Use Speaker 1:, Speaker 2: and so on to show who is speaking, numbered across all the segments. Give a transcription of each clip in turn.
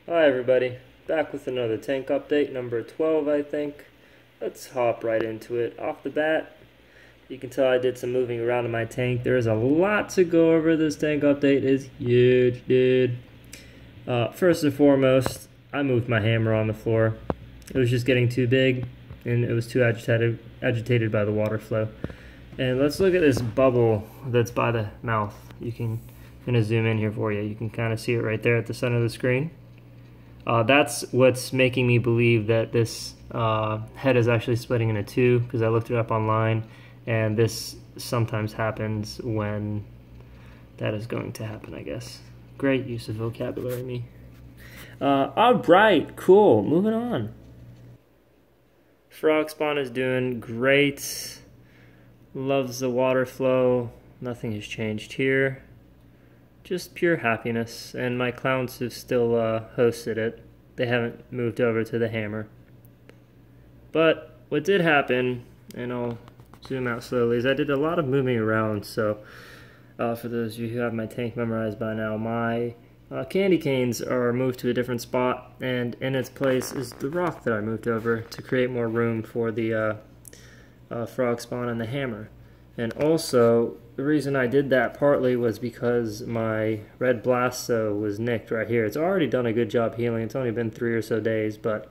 Speaker 1: Hi everybody, back with another tank update, number 12 I think. Let's hop right into it. Off the bat, you can tell I did some moving around in my tank. There is a lot to go over. This tank update is huge, dude. First and foremost, I moved my hammer on the floor. It was just getting too big and it was too agitated by the water flow. And let's look at this bubble that's by the mouth. I'm gonna zoom in here for you. You can kind of see it right there at the center of the screen. That's what's making me believe that this head is actually splitting into two, because I looked it up online, and this sometimes happens when that is going to happen, I guess. Great use of vocabulary, me. Alright, cool, moving on. Frog spawn is doing great. Loves the water flow. Nothing has changed here. Just pure happiness, and my clowns have still hosted it. They haven't moved over to the hammer. But what did happen, and I'll zoom out slowly, is I did a lot of moving around. So for those of you who have my tank memorized by now, my candy canes are moved to a different spot, and in its place is the rock that I moved over to create more room for the frog spawn and the hammer. And also, the reason I did that partly was because my red blasto was nicked right here. It's already done a good job healing. It's only been 3 or so days, but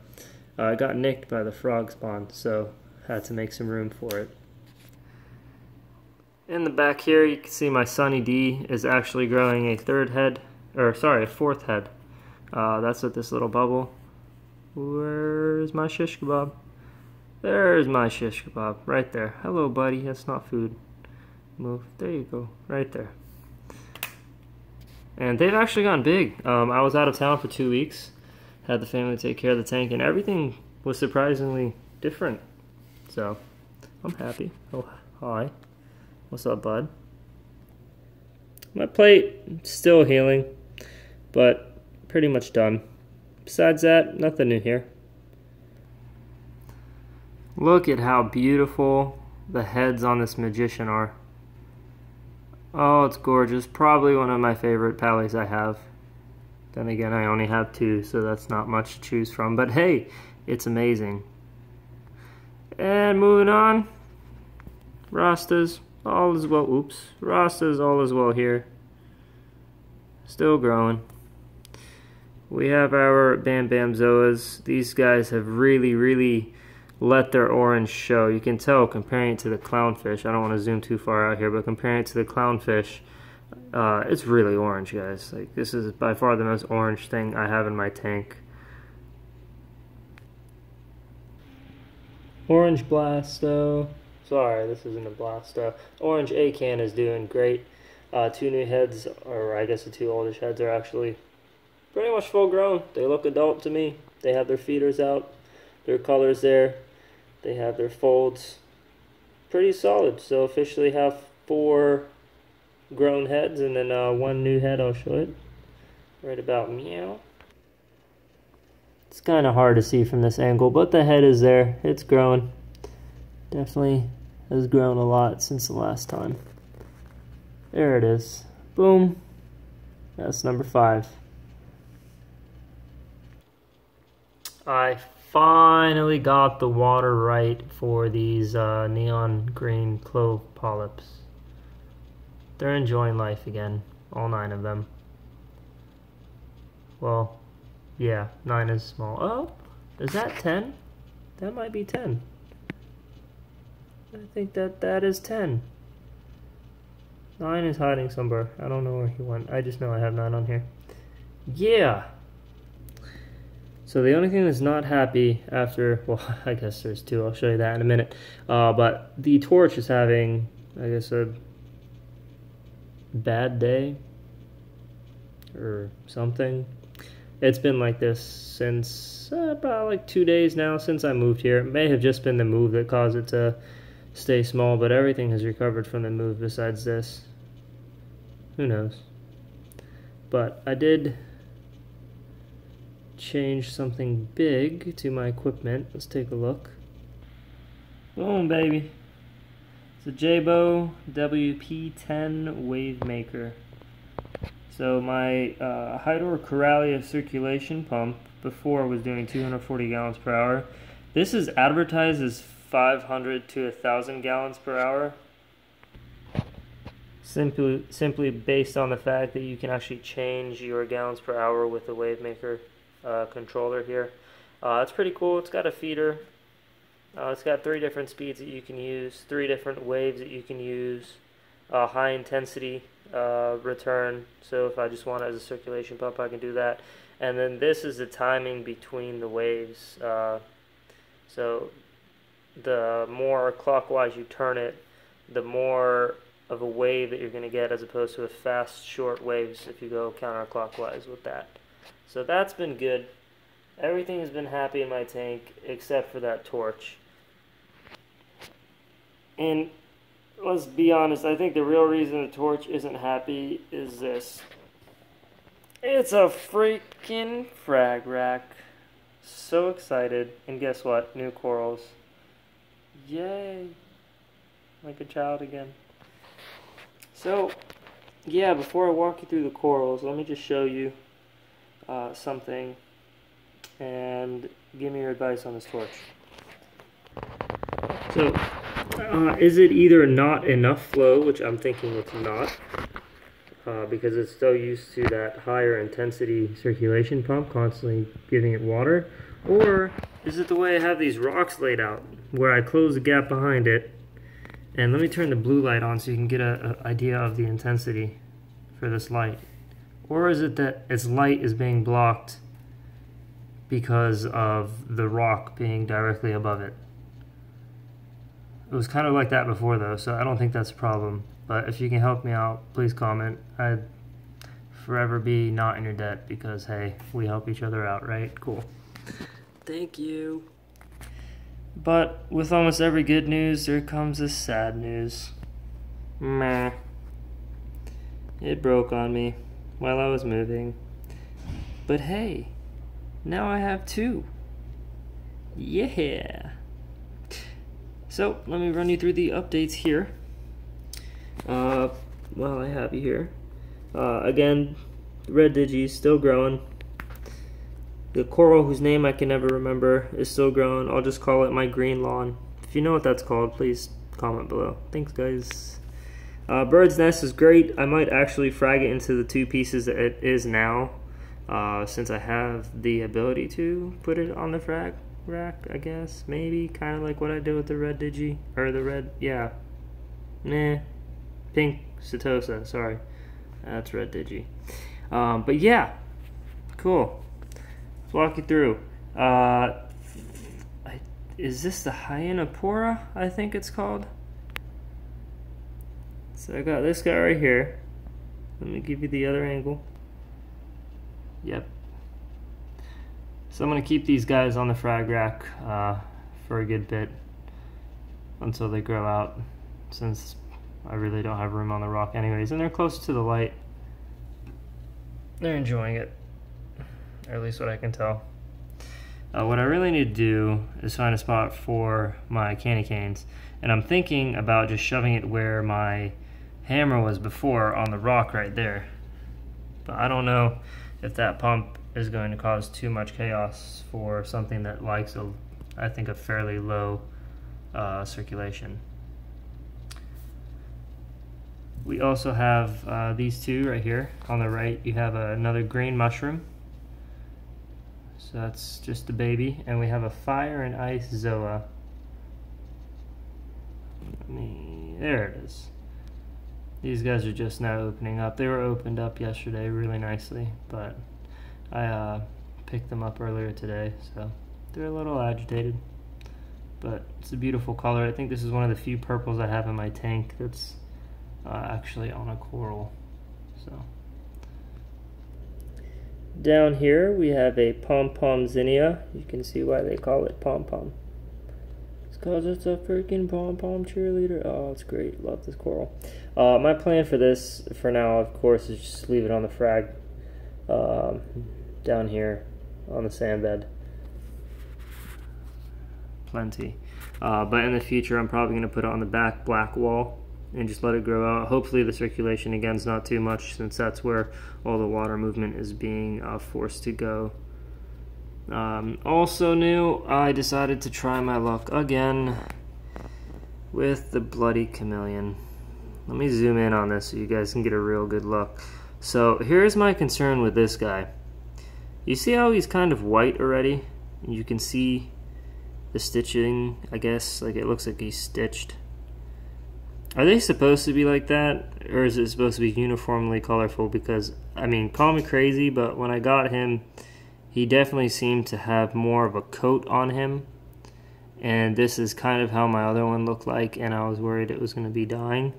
Speaker 1: it got nicked by the frog spawn, so I had to make some room for it. In the back here, you can see my Sunny D is actually growing a fourth head. That's what this little bubble. Where's my shish kebab? There's my shish kebab, right there. Hello, buddy. That's not food. Move. There you go. Right there. And they've actually gotten big. I was out of town for 2 weeks. Had the family take care of the tank, and everything was surprisingly different. So, I'm happy. Oh, hi. What's up, bud? My plate, still healing, but pretty much done. Besides that, nothing new here. Look at how beautiful the heads on this magician are. Oh, it's gorgeous. Probably one of my favorite pallies I have. Then again, I only have 2, so that's not much to choose from. But hey, it's amazing. And moving on. Rastas, all is well. Oops. Rastas, all is well here. Still growing. We have our Bam Bam Zoas. These guys have really let their orange show. You can tell comparing it to the clownfish. I don't want to zoom too far out here, but comparing it to the clownfish, it's really orange, guys. Like, this is by far the most orange thing I have in my tank. Orange Blasto. Sorry, this isn't a Blasto. Orange A-Can is doing great. 2 new heads, or I guess the 2 oldish heads, are actually pretty much full grown. They look adult to me. They have their feeders out, their colors there. They have their folds. Pretty solid. So officially have 4 grown heads, and then 1 new head. I'll show it right about meow. It's kind of hard to see from this angle, but the head is there. It's growing. Definitely has grown a lot since the last time. There it is. Boom. That's number 5. I finally got the water right for these neon green clove polyps. They're enjoying life again, all 9 of them. Well, yeah, 9 is small. Oh, is that 10? That might be 10. I think that is 10. 9 is hiding somewhere. I don't know where he went. I just know I have 9 on here. Yeah! So the only thing that's not happy after, well, I guess there's 2, I'll show you that in a minute, but the torch is having, I guess, a bad day, or something. It's been like this since about like 2 days now, since I moved here. It may have just been the move that caused it to stay small, but everything has recovered from the move besides this. Who knows? But I did change something big to my equipment. Let's take a look. Boom, baby. It's a Jabo WP10 Wave Maker. So my Hydor Coralia circulation pump before was doing 240 gallons per hour. This is advertised as 500 to 1,000 gallons per hour. Simply based on the fact that you can actually change your gallons per hour with the Wavemaker controller here. It's pretty cool. It's got a feeder. It's got 3 different speeds that you can use, 3 different waves that you can use, high intensity return. So if I just want it as a circulation pump, I can do that. And then this is the timing between the waves. So the more clockwise you turn it, the more of a wave that you're going to get, as opposed to a fast short waves if you go counterclockwise with that. So that's been good. Everything has been happy in my tank except for that torch. And let's be honest, I think the real reason the torch isn't happy is this. It's a freaking frag rack. So excited. And guess what? New corals. Yay. Like a child again. So, yeah, before I walk you through the corals, let me just show you something and give me your advice on this torch. So, is it either not enough flow, which I'm thinking it's not, because it's so used to that higher intensity circulation pump constantly giving it water, or is it the way I have these rocks laid out, where I close the gap behind it? And let me turn the blue light on so you can get an idea of the intensity for this light. Or is it that its light is being blocked because of the rock being directly above it? It was kind of like that before though, so I don't think that's a problem. But if you can help me out, please comment. I'd forever be not in your debt because, hey, we help each other out, right? Cool. Thank you. But with almost every good news, there comes this sad news. Meh. It broke on me while I was moving. But hey, now I have 2. Yeah. So, let me run you through the updates here. Well, I have you here. Again, the red Digi's still growing. The coral, whose name I can never remember, is still growing. I'll just call it my green lawn. If you know what that's called, please comment below. Thanks, guys. Bird's nest is great. I might actually frag it into the 2 pieces that it is now, since I have the ability to put it on the frag rack, I guess. Maybe, kind of like what I did with the red Digi, or the red, yeah. Nah, pink Setosa, sorry. That's red Digi. But yeah, cool. Let's walk you through. Is this the Hyanopora, I think it's called? So I got this guy right here. Let me give you the other angle. Yep. So I'm going to keep these guys on the frag rack for a good bit until they grow out, since I really don't have room on the rock anyways. And they're close to the light. They're enjoying it. Or at least what I can tell. What I really need to do is find a spot for my candy canes, and I'm thinking about just shoving it where my hammer was before, on the rock right there. But I don't know if that pump is going to cause too much chaos for something that likes I think a fairly low circulation. We also have these 2 right here. On the right you have another green mushroom. So that's just a baby, and we have a fire and ice Zoa. There it is. These guys are just now opening up. They were opened up yesterday really nicely, but I picked them up earlier today, so they're a little agitated. But it's a beautiful color. I think this is one of the few purples I have in my tank that's actually on a coral. So. Down here we have a pom-pom zinnia. You can see why they call it pom-pom. It's because it's a freaking pom-pom cheerleader. Oh, it's great. Love this coral. My plan for this, for now, of course, is just leave it on the frag down here on the sand bed. Plenty. But in the future, I'm probably going to put it on the back black wall and just let it grow out. Hopefully the circulation again is not too much, since that's where all the water movement is being forced to go. Also new, I decided to try my luck again with the bloody chameleon. Let me zoom in on this so you guys can get a real good look. So here's my concern with this guy. You see how he's kind of white already? You can see the stitching, I guess, like it looks like he's stitched. Are they supposed to be like that, or is it supposed to be uniformly colorful? Because, I mean, call me crazy, but when I got him, he definitely seemed to have more of a coat on him. And this is kind of how my other one looked like, and I was worried it was going to be dying.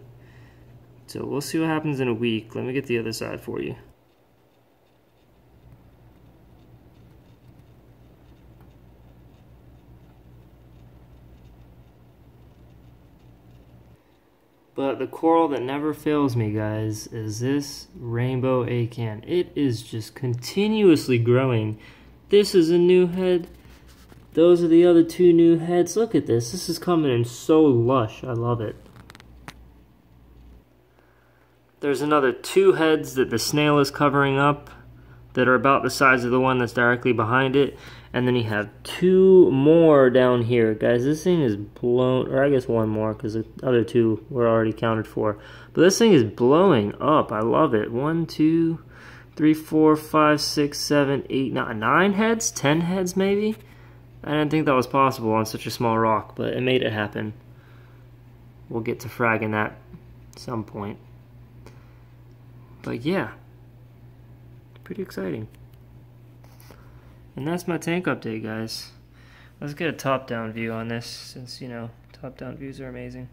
Speaker 1: So we'll see what happens in a week. Let me get the other side for you. But the coral that never fails me, guys, is this rainbow acan. It is just continuously growing. This is a new head. Those are the other two new heads. Look at this. This is coming in so lush. I love it. There's another two heads that the snail is covering up that are about the size of the one that's directly behind it. And then you have two more down here. Guys, this thing is blown, or I guess one more because the other two were already counted for. But this thing is blowing up. I love it. 1, 2, 3, 4, 5, 6, 7, 8, 9 heads? 10 heads maybe? I didn't think that was possible on such a small rock, but it made it happen. We'll get to fragging that at some point. But yeah, pretty exciting. And that's my tank update, guys. Let's get a top-down view on this, since, you know, top-down views are amazing.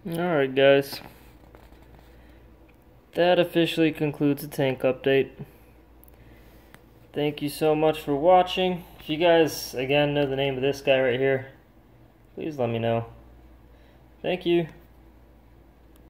Speaker 1: Alright guys, that officially concludes the tank update. Thank you so much for watching. If you guys, again, know the name of this guy right here, please let me know. Thank you.